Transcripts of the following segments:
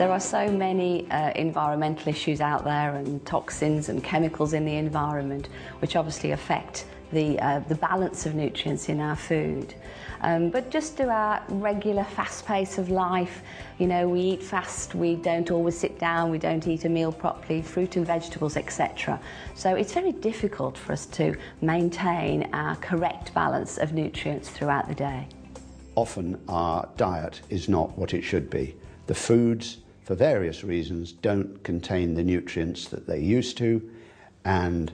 There are so many environmental issues out there and toxins and chemicals in the environment which obviously affect the balance of nutrients in our food. But just through our regular fast pace of life, you know, we eat fast, we don't always sit down, we don't eat a meal properly, fruit and vegetables, etc. So it's very difficult for us to maintain our correct balance of nutrients throughout the day. Often our diet is not what it should be. The foods, for various reasons, don't contain the nutrients that they used to, and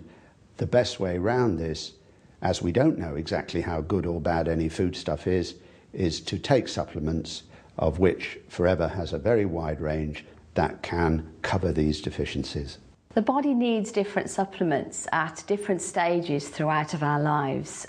the best way around this, as we don't know exactly how good or bad any foodstuff is to take supplements, of which Forever has a very wide range that can cover these deficiencies. The body needs different supplements at different stages throughout of our lives,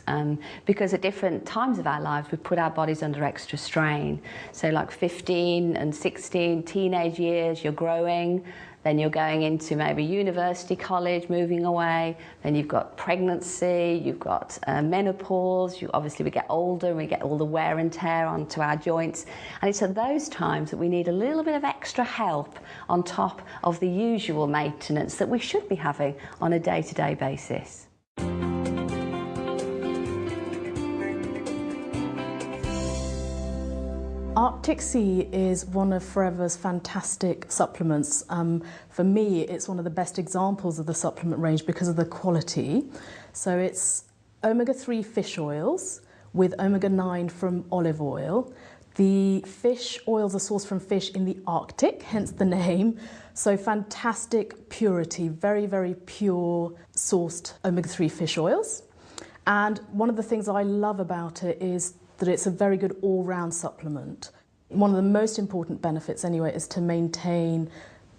because at different times of our lives we put our bodies under extra strain. So like 15 and 16, teenage years, you're growing, then you're going into maybe university, college, moving away, then you've got pregnancy, you've got menopause, obviously we get older and we get all the wear and tear onto our joints, and it's at those times that we need a little bit of extra help on top of the usual maintenance that we should be having on a day-to-day basis. Arctic Sea is one of Forever's fantastic supplements. For me, it's one of the best examples of the supplement range because of the quality. So it's omega-3 fish oils with omega-9 from olive oil. The fish oils are sourced from fish in the Arctic, hence the name. So fantastic purity, very, very pure sourced omega-3 fish oils. And one of the things I love about it is that it's a very good all-round supplement. One of the most important benefits anyway is to maintain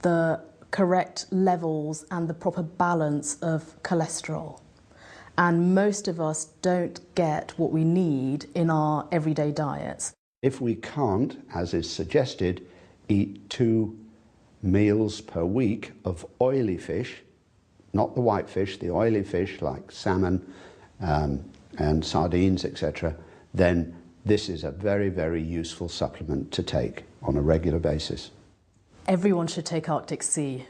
the correct levels and the proper balance of cholesterol. And most of us don't get what we need in our everyday diets. If we can't, as is suggested, eat 2 meals per week of oily fish, not the white fish, the oily fish like salmon and sardines, etc., then this is a very, very useful supplement to take on a regular basis. Everyone should take Arctic Sea.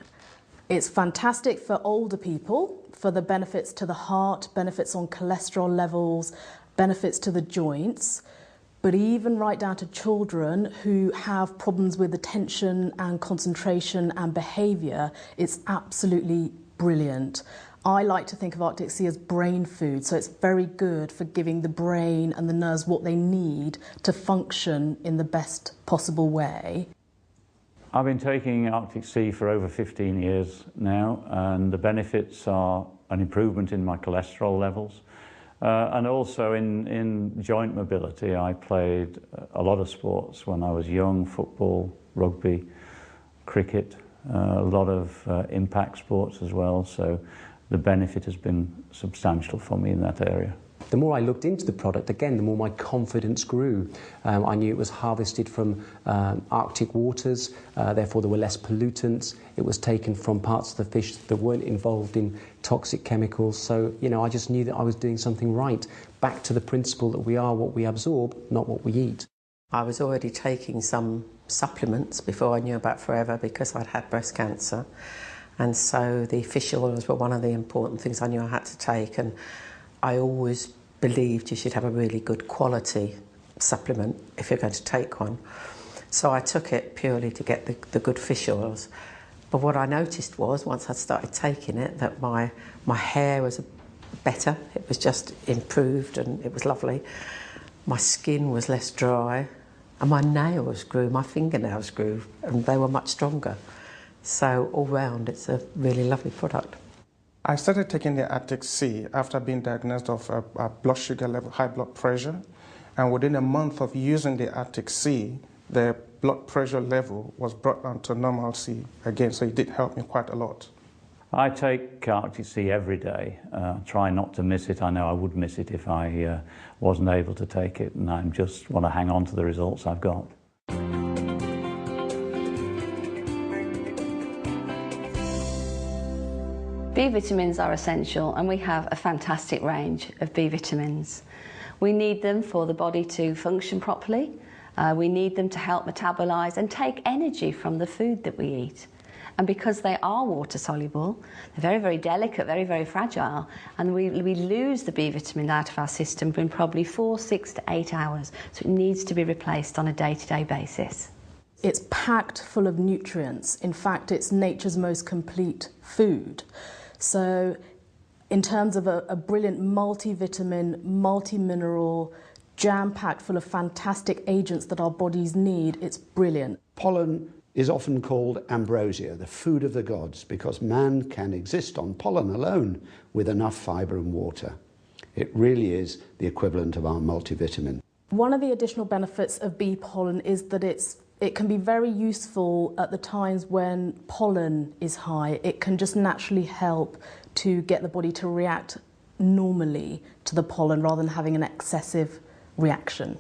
It's fantastic for older people, for the benefits to the heart, benefits on cholesterol levels, benefits to the joints, but even right down to children who have problems with attention and concentration and behaviour, it's absolutely brilliant. I like to think of Arctic Sea as brain food, so it's very good for giving the brain and the nerves what they need to function in the best possible way. I've been taking Arctic Sea for over 15 years now, and the benefits are an improvement in my cholesterol levels and also in joint mobility. I played a lot of sports when I was young: football, rugby, cricket, a lot of impact sports as well. So the benefit has been substantial for me in that area. The more I looked into the product, again, the more my confidence grew. I knew it was harvested from Arctic waters, therefore there were less pollutants. It was taken from parts of the fish that weren't involved in toxic chemicals. So, you know, I just knew that I was doing something right. Back to the principle that we are what we absorb, not what we eat. I was already taking some supplements before I knew about Forever because I'd had breast cancer. And so the fish oils were one of the important things I knew I had to take, and I always believed you should have a really good quality supplement if you're going to take one. So I took it purely to get the good fish oils. But what I noticed was, once I started taking it, that my hair was better. It was just improved and it was lovely. My skin was less dry and my nails grew, my fingernails grew, and they were much stronger. So all round, it's a really lovely product. I started taking the Arctic Sea after being diagnosed of blood sugar level, high blood pressure, and within a month of using the Arctic Sea, the blood pressure level was brought down to normalcy again, so it did help me quite a lot. I take Arctic Sea every day. Try not to miss it. I know I would miss it if I wasn't able to take it, and I just want to hang on to the results I've got. B vitamins are essential, and we have a fantastic range of B vitamins. We need them for the body to function properly, We need them to help metabolise and take energy from the food that we eat. And because they are water soluble, they're very, very delicate, very, very fragile, and we lose the B vitamin out of our system in probably 4, 6 to 8 hours. So it needs to be replaced on a day-to-day basis. It's packed full of nutrients. In fact, it's nature's most complete food. So in terms of a brilliant multivitamin, multi-mineral, jam-packed full of fantastic agents that our bodies need, it's brilliant. Pollen is often called ambrosia, the food of the gods, because man can exist on pollen alone with enough fibre and water. It really is the equivalent of our multivitamin. One of the additional benefits of bee pollen is that it can be very useful at the times when pollen is high. It can just naturally help to get the body to react normally to the pollen rather than having an excessive reaction.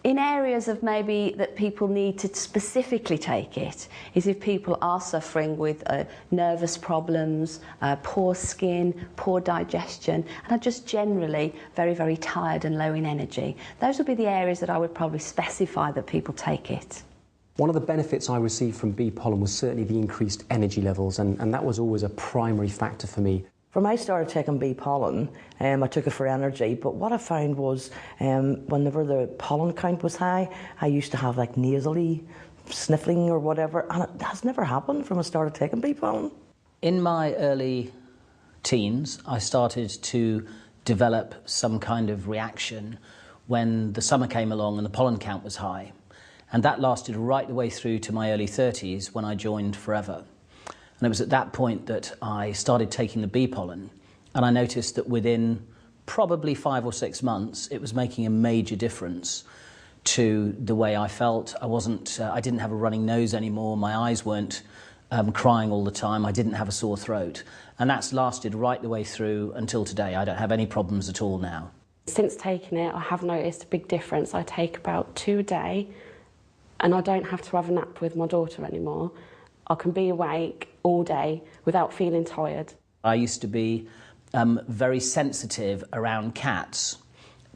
In areas of maybe that people need to specifically take it is if people are suffering with nervous problems, poor skin, poor digestion, and are just generally very, very tired and low in energy. Those would be the areas that I would probably specify that people take it. One of the benefits I received from bee pollen was certainly the increased energy levels, and that was always a primary factor for me. When I started taking bee pollen, I took it for energy, but what I found was whenever the pollen count was high, I used to have like nasally sniffling or whatever, and it has never happened from I started taking bee pollen. In my early teens, I started to develop some kind of reaction when the summer came along and the pollen count was high. And that lasted right the way through to my early 30s when I joined Forever. And it was at that point that I started taking the bee pollen, and I noticed that within probably 5 or 6 months, it was making a major difference to the way I felt. I didn't have a running nose anymore. My eyes weren't crying all the time. I didn't have a sore throat. And that's lasted right the way through until today. I don't have any problems at all now. Since taking it, I have noticed a big difference. I take about 2 a day, and I don't have to have a nap with my daughter anymore. I can be awake all day without feeling tired. I used to be very sensitive around cats,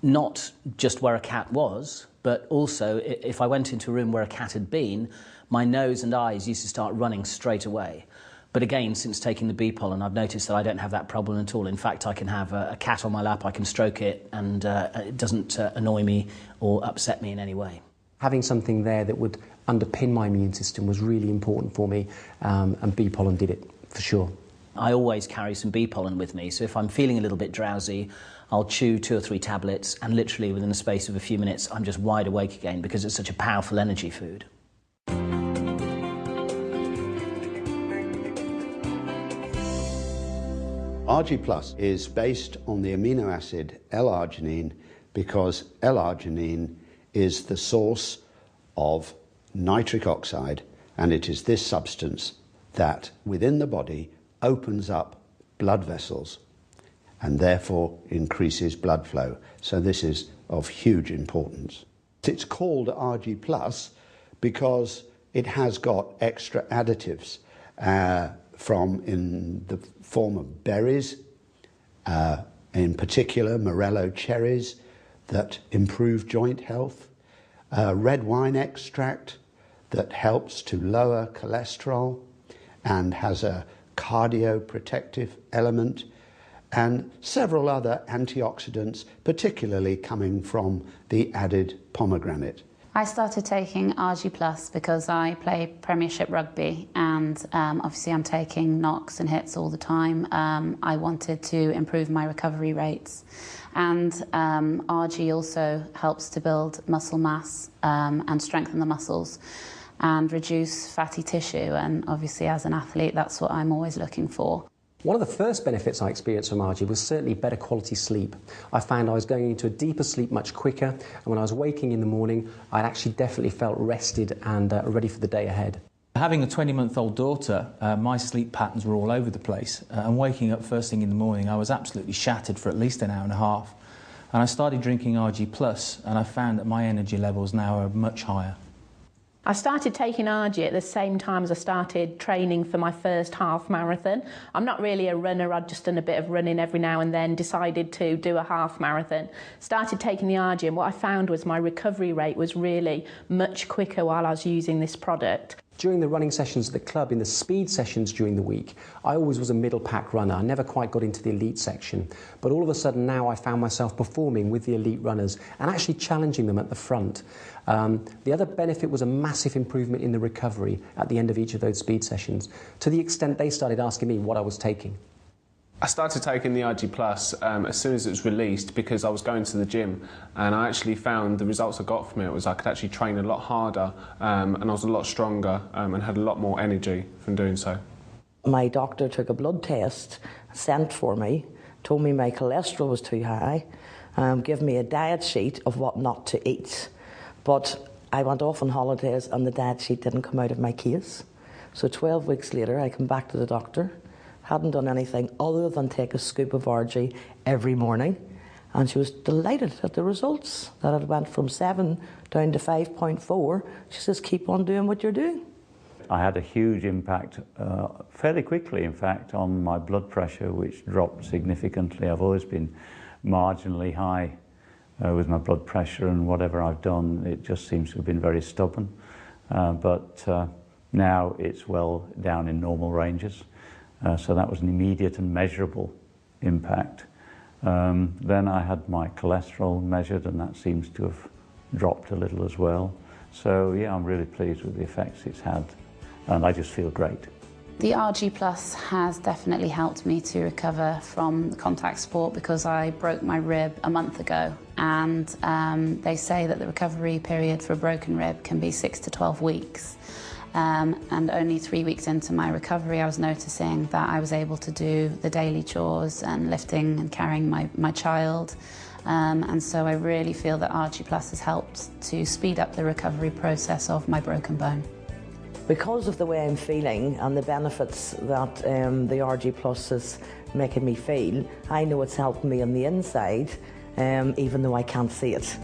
not just where a cat was, but also if I went into a room where a cat had been, my nose and eyes used to start running straight away. But again, since taking the bee pollen, I've noticed that I don't have that problem at all. In fact, I can have a cat on my lap, I can stroke it, and it doesn't annoy me or upset me in any way. Having something there that would underpin my immune system was really important for me, and bee pollen did it, for sure. I always carry some bee pollen with me, so if I'm feeling a little bit drowsy, I'll chew 2 or 3 tablets, and literally within the space of a few minutes, I'm just wide awake again because it's such a powerful energy food. Argi Plus is based on the amino acid L-arginine because L-arginine is the source of nitric oxide, and it is this substance that within the body opens up blood vessels and therefore increases blood flow. So this is of huge importance. It's called Argi Plus because it has got extra additives in the form of berries, in particular Morello cherries, that improve joint health, red wine extract that helps to lower cholesterol and has a cardioprotective element, and several other antioxidants, particularly coming from the added pomegranate. I started taking Argi Plus because I play Premiership rugby, and obviously I'm taking knocks and hits all the time. I wanted to improve my recovery rates, and Argi also helps to build muscle mass and strengthen the muscles and reduce fatty tissue, and obviously as an athlete that's what I'm always looking for. One of the first benefits I experienced from Argi was certainly better quality sleep. I found I was going into a deeper sleep much quicker, and when I was waking in the morning, I actually definitely felt rested and ready for the day ahead. Having a 20-month-old daughter, my sleep patterns were all over the place, and waking up first thing in the morning, I was absolutely shattered for at least an hour and a half. And I started drinking Argi Plus, and I found that my energy levels now are much higher. I started taking Argi at the same time as I started training for my first half marathon. I'm not really a runner, I'd just done a bit of running every now and then, decided to do a half marathon. Started taking the Argi, and what I found was my recovery rate was really much quicker while I was using this product. During the running sessions at the club, in the speed sessions during the week, I always was a middle pack runner. I never quite got into the elite section. But all of a sudden now I found myself performing with the elite runners and actually challenging them at the front. The other benefit was a massive improvement in the recovery at the end of each of those speed sessions, to the extent they started asking me what I was taking. I started taking the Argi Plus as soon as it was released because I was going to the gym, and I actually found the results I got from it was I could actually train a lot harder and I was a lot stronger and had a lot more energy from doing so. My doctor took a blood test, sent for me, told me my cholesterol was too high, gave me a diet sheet of what not to eat. But I went off on holidays and the diet sheet didn't come out of my case. So 12 weeks later I come back to the doctor. Hadn't done anything other than take a scoop of Argi every morning, and she was delighted at the results, that it went from 7 down to 5.4. She says, keep on doing what you're doing. I had a huge impact, fairly quickly in fact, on my blood pressure, which dropped significantly. I've always been marginally high with my blood pressure, and whatever I've done, it just seems to have been very stubborn. But now it's well down in normal ranges. So that was an immediate and measurable impact. Then I had my cholesterol measured, and that seems to have dropped a little as well. So yeah, I'm really pleased with the effects it's had, and I just feel great. The Argi Plus has definitely helped me to recover from contact sport because I broke my rib a month ago, and they say that the recovery period for a broken rib can be 6 to 12 weeks. And only 3 weeks into my recovery, I was noticing that I was able to do the daily chores and lifting and carrying my child. And so I really feel that Argi Plus has helped to speed up the recovery process of my broken bone. Because of the way I'm feeling and the benefits that the Argi Plus is making me feel, I know it's helping me on the inside, even though I can't see it.